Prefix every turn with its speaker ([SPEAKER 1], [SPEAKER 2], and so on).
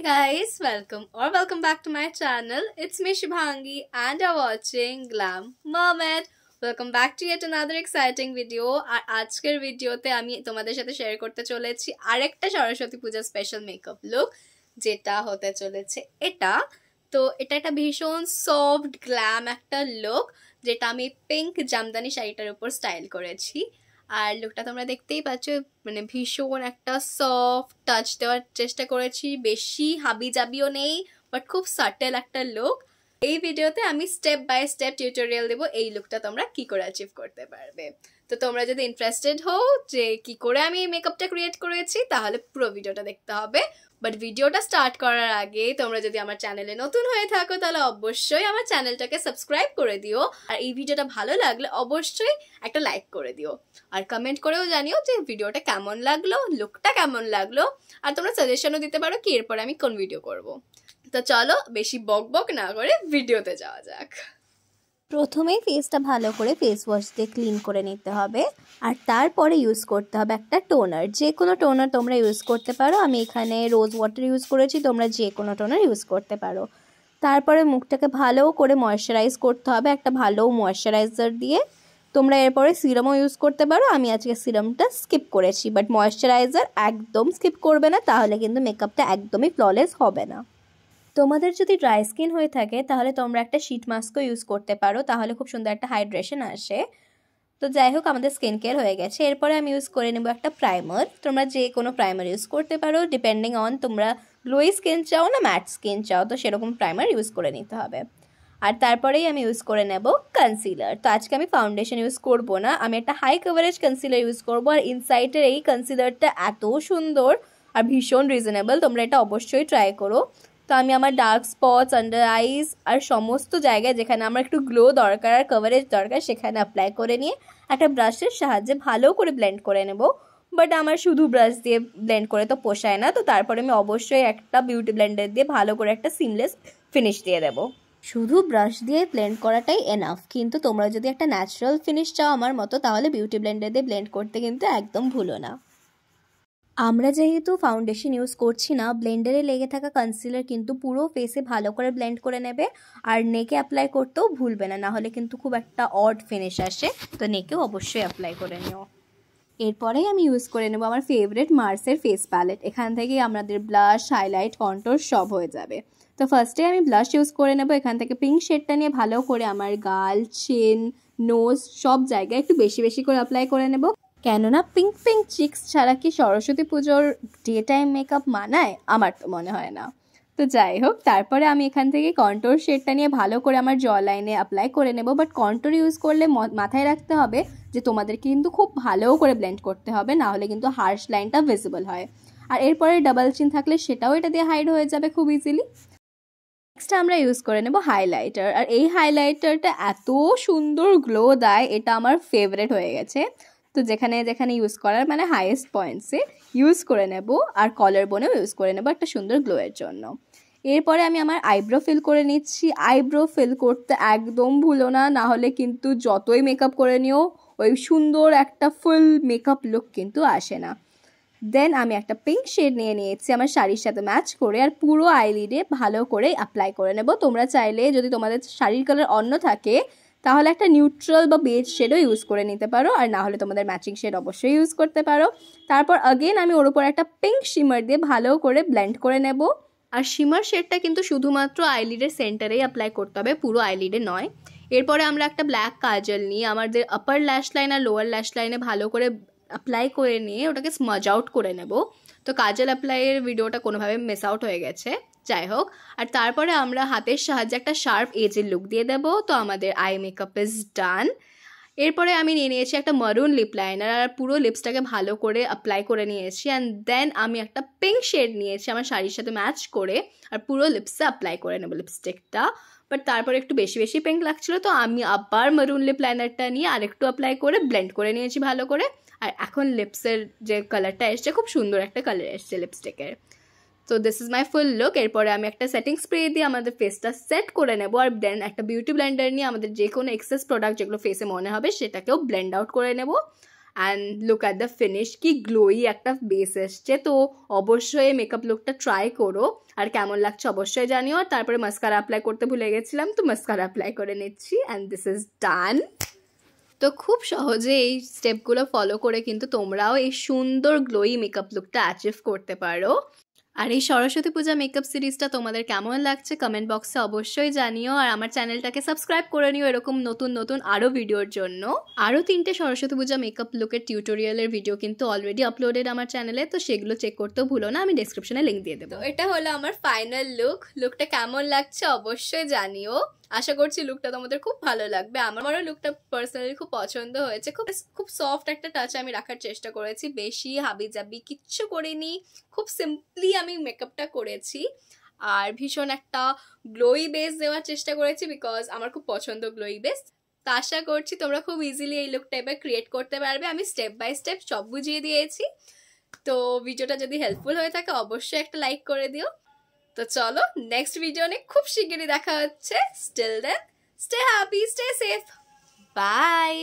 [SPEAKER 1] Hi guys, welcome back to my channel. It's me Shubhangi and you're watching Glam Mermaid. Welcome back to yet another exciting video. আর আজকের ভিডিওতে আমি তোমাদের সাথে share করতে চলেছি আরেকটা সরস্বতী পূজা স্পেশাল মেকআপ লুক, যেটা হতে চলেছে এটা একটা ভীষণ সফট গ্ল্যাম একটা লুক, যেটা আমি পিঙ্ক জামদানি শাড়িটার উপর স্টাইল করেছি। আর লুকটা তোমরা দেখতেই পাচ্ছ, মানে ভীষণ একটা সফট টাচ দেওয়ার চেষ্টা করেছি, বেশি হাবিজাবিও নেই, বাট খুব সাটেল একটা লুক। এই ভিডিওতে আমি স্টেপ বাই স্টেপ টিউটোরিয়াল দেবো এই লুকটা তোমরা কি করে অ্যাচিভ করতে পারবে। তো তোমরা যদি ইন্টারেস্টেড হও যে কি করে আমি মেকআপটা ক্রিয়েট করেছি, তাহলে পুরো ভিডিওটা দেখতে হবে। বাট ভিডিওটা স্টার্ট করার আগে তোমরা যদি আমার চ্যানেলে নতুন হয়ে থাকো, তাহলে অবশ্যই আমার চ্যানেলটাকে সাবস্ক্রাইব করে দিও। আর এই ভিডিওটা ভালো লাগলে অবশ্যই একটা লাইক করে দিও, আর কমেন্ট করেও জানিও যে ভিডিওটা কেমন লাগলো, লুকটা কেমন লাগলো, আর তোমরা সাজেশনও দিতে পারো কি এরপরে আমি কোন ভিডিও করব। তো চলো বেশি বক না করে ভিডিওতে যাওয়া যাক।
[SPEAKER 2] প্রথমেই ফেসটা ভালো করে ফেস ওয়াশ দিয়ে ক্লিন করে নিতে হবে, আর তারপরে ইউজ করতে হবে একটা টোনার। যে কোনো টোনার তোমরা ইউজ করতে পারো, আমি এখানে রোজ ওয়াটার ইউজ করেছি, তোমরা যে কোনো টোনার ইউজ করতে পারো। তারপরে মুখটাকে ভালো করে ময়শ্চারাইজ করতে হবে একটা ভালো ময়শ্চারাইজার দিয়ে। তোমরা এরপরে সিরামও ইউজ করতে পারো, আমি আজকে সিরামটা স্কিপ করেছি, বাট ময়শ্চারাইজার একদম স্কিপ করবে না, তাহলে কিন্তু মেকআপটা একদমই ফ্ললেস হবে না। তোমাদের যদি ড্রাই স্কিন হয়ে থাকে তাহলে তোমরা একটা শীট মাস্কও ইউজ করতে পারো, তাহলে খুব সুন্দর একটা হাইড্রেশন আসে। তো যাই হোক, আমাদের স্কিন কেয়ার হয়ে গেছে। এরপরে আমি ইউজ করে নেব একটা প্রাইমার। তোমরা যে কোনো প্রাইমার ইউজ করতে পারো, ডিপেন্ডিং অন তোমরা গ্লোই স্কিন চাও না ম্যাট স্কিন চাও, তো সেরকম প্রাইমার ইউজ করে নিতে হবে। আর তারপরেই আমি ইউজ করে নেব কনসিলার। তো আজকে আমি ফাউন্ডেশন ইউজ করব না, আমি একটা হাই কভারেজ কনসিলার ইউজ করব। আর ইনসাইটের এই কনসিলারটা এত সুন্দর আর ভীষণ রিজনেবল, তোমরা এটা অবশ্যই ট্রাই করো। তো আমি আমার ডার্ক স্পটস, আন্ডার আইস আর সমস্ত জায়গায় যেখানে আমার একটু গ্লো দরকার আর কভারেজ দরকার, সেখানে অ্যাপ্লাই করে নিয়ে একটা ব্রাশের সাহায্যে ভালো করে ব্লেন্ড করে নেব। বাট আমার শুধু ব্রাশ দিয়ে ব্লেন্ড করে তো পোষায় না, তো তারপরে আমি অবশ্যই একটা বিউটি ব্লেন্ডার দিয়ে ভালো করে একটা সিমলেস ফিনিশ দিয়ে দেবো। শুধু ব্রাশ দিয়ে ব্লেন্ড করাটাই এনাফ, কিন্তু তোমরা যদি একটা ন্যাচারাল ফিনিশ চাও আমার মতো, তাহলে বিউটি ব্লেন্ডার দিয়ে ব্লেন্ড করতে কিন্তু একদম ভুলো না। আমরা যেহেতু ফাউন্ডেশন ইউজ করছি না, ব্লেন্ডারে লেগে থাকা কনসিলার কিন্তু পুরো ফেসে ভালো করে ব্লেন্ড করে নেবে, আর নেকে অ্যাপ্লাই করতেও ভুলবে না, নাহলে কিন্তু খুব একটা অড ফিনিশ আসে। তো নেকেও অবশ্যই অ্যাপ্লাই করে নিও। এরপরেই আমি ইউজ করে নেব আমার ফেভারিট মার্সের ফেস প্যালেট। এখান থেকেই আমাদের ব্লাশ, হাইলাইট, কন্ট্যুর সব হয়ে যাবে। তো ফার্স্টে আমি ব্লাশ ইউজ করে নেব। এখান থেকে পিঙ্ক শেডটা নিয়ে ভালো করে আমার গাল, চিন, নোজ সব জায়গায় একটু বেশি বেশি করে অ্যাপ্লাই করে নেব, কেননা পিঙ্ক পিঙ্ক চিক্স ছাড়া কি সরস্বতী পুজোর ডে টাইম মেকআপ মানায়? আমার তো মনে হয় না। তো যাই হোক, তারপরে আমি এখান থেকে কন্ট্যুর শেডটা নিয়ে ভালো করে আমার জ লাইনে অ্যাপ্লাই করে নেব। বাট কন্ট্যুর ইউজ করলে মাথায় রাখতে হবে যে তোমাদের কিন্তু খুব ভালো করে ব্লেন্ড করতে হবে, না হলে কিন্তু হার্শ লাইনটা ভিজিবল হয়। আর এরপরে ডাবল চিন থাকলে সেটাও এটা দিয়ে হাইড হয়ে যাবে খুব ইজিলি। নেক্সট আমরা ইউজ করে নেব হাইলাইটার। আর এই হাইলাইটারটা এত সুন্দর গ্লো দেয়, এটা আমার ফেভারিট হয়ে গেছে। তো যেখানে যেখানে ইউজ করার মানে হাইয়েস্ট পয়েন্টসে ইউজ করে নেব, আর কলার বোনেও ইউজ করে নেব একটা সুন্দর গ্লোয়ের জন্য। এরপরে আমি আমার আইব্রো ফিল করে নিচ্ছি। আইব্রো ফিল করতে একদম ভুলো না, না হলে কিন্তু যতই মেকআপ করে নিও ওই সুন্দর একটা ফুল মেকআপ লুক কিন্তু আসে না। দেন আমি একটা পিঙ্ক শেড নিয়ে নিয়েছি আমার শাড়ির সাথে ম্যাচ করে, আর পুরো আইলিডে ভালো করে অ্যাপ্লাই করে নেব। তোমরা চাইলে যদি তোমাদের শাড়ির কালার অন্য থাকে, তাহলে একটা নিউট্রাল বা বেজ শেডও ইউজ করে নিতে পারো, আর না হলে তোমাদের ম্যাচিং শেড অবশ্যই ইউজ করতে পারো। তারপর আগেন আমি ওর উপর একটা পিঙ্ক শিমার দিয়ে ভালো করে ব্লেন্ড করে নেব। আর শিমার শেডটা কিন্তু শুধুমাত্র আইলিডের সেন্টারেই অ্যাপ্লাই করতে হবে, পুরো আইলিডে নয়। এরপরে আমরা একটা ব্ল্যাক কাজল নিয়ে আমাদের আপার ল্যাশ লাইন আর লোয়ার ল্যাশ লাইনে ভালো করে অ্যাপ্লাই করে নিয়ে ওটাকে স্মাজ আউট করে নেব। তো কাজল অ্যাপ্লাইয়ের ভিডিওটা কোনোভাবে মিস আউট হয়ে গেছে, যাই হোক। আর তারপরে আমরা হাতের সাহায্যে একটা শার্প এজের লুক দিয়ে দেব। তো আমাদের আই মেকআপ ইজ ডান। এরপরে আমি নিয়ে নিয়েছি একটা মারুন লিপ লাইনার, আর পুরো লিপসটাকে ভালো করে অ্যাপ্লাই করে নিয়েছি। অ্যান্ড দেন আমি একটা পিঙ্ক শেড নিয়েছি আমার শাড়ির সাথে ম্যাচ করে, আর পুরো লিপসে অ্যাপ্লাই করে নেব লিপস্টিকটা। বাট তারপরে একটু বেশি বেশি পিঙ্ক লাগছিলো, তো আমি আবার মারুন লিপ লাইনারটা নিয়ে আরেকটু অ্যাপ্লাই করে ব্লেন্ড করে নিয়েছি ভালো করে। আর এখন লিপসের যে কালারটা এসছে, খুব সুন্দর একটা কালার এসছে লিপস্টিকের। তো this is my full look. এরপরে আমি একটা সেটিং স্প্রে দিয়ে আমাদের ফেসটা সেট করে নেব, আর দেন একটা বিউটি ব্লেন্ডার নিয়ে আমাদের যে কোনো এক্সেস প্রোডাক্ট যেগুলো ফেসে মনে হবে সেটাকেও ব্লেন্ড আউট করে নেব।
[SPEAKER 1] And look at the finish, কি গ্লোই একটা বেস এসছে। তো অবশ্যই মেকআপ লুকটা ট্রাই করো, আর কেমন লাগছে অবশ্যই জানিও। আর তারপরে মাস্কারা অ্যাপ্লাই করতে ভুলে গেছিলাম, তো মাস্কারা অ্যাপ্লাই করে নিচ্ছি অ্যান্ড দিস ইজ ডান। তো খুব সহজে এই স্টেপগুলো ফলো করে কিন্তু তোমরাও এই সুন্দর গ্লোই মেকআপ লুকটা অ্যাচিভ করতে পারো। আর এই সরস্বতী পূজা মেকআপ সিরিজটা তোমাদের কেমন লাগছে কমেন্ট বক্সে অবশ্যই জানিও। আর আমার চ্যানেলটাকে সাবস্ক্রাইব করে নিও এরকম নতুন নতুন আরও ভিডিওর জন্য। আরও 3টে সরস্বতী পূজা মেকআপ লুকের টিউটোরিয়ালের ভিডিও কিন্তু অলরেডি আপলোডেড আমার চ্যানেলে, তো সেগুলো চেক করতেও ভুলো না, আমি ডেসক্রিপশনে লিঙ্ক দিয়ে দেবো। এটা হলো আমার ফাইনাল লুকটা কেমন লাগছে অবশ্যই জানিও। আশা করছি লুকটা তোমাদের খুব ভালো লাগবে। আমারও লুকটা পার্সোনালি খুব পছন্দ হয়েছে। খুব সফট একটা টাচ আমি রাখার চেষ্টা করেছি, বেশি হাবিজাবি কিচ্ছু করিনি, খুব সিম্পলি আমি মেকআপটা করেছি। আর ভীষণ একটা গ্লোই বেস দেওয়ার চেষ্টা করেছি, বিকজ আমার খুব পছন্দ গ্লোই বেস। তো আশা করছি তোমরা খুব ইজিলি এই লুকটা এবার ক্রিয়েট করতে পারবে। আমি স্টেপ বাই স্টেপ সব বুঝিয়ে দিয়েছি। তো ভিডিওটা যদি হেল্পফুল হয়ে থাকে অবশ্যই একটা লাইক করে দিও। তো চলো নেক্সট ভিডিও নিয়ে খুব শিগগিরই দেখা হচ্ছে। Still then stay happy, stay safe, by.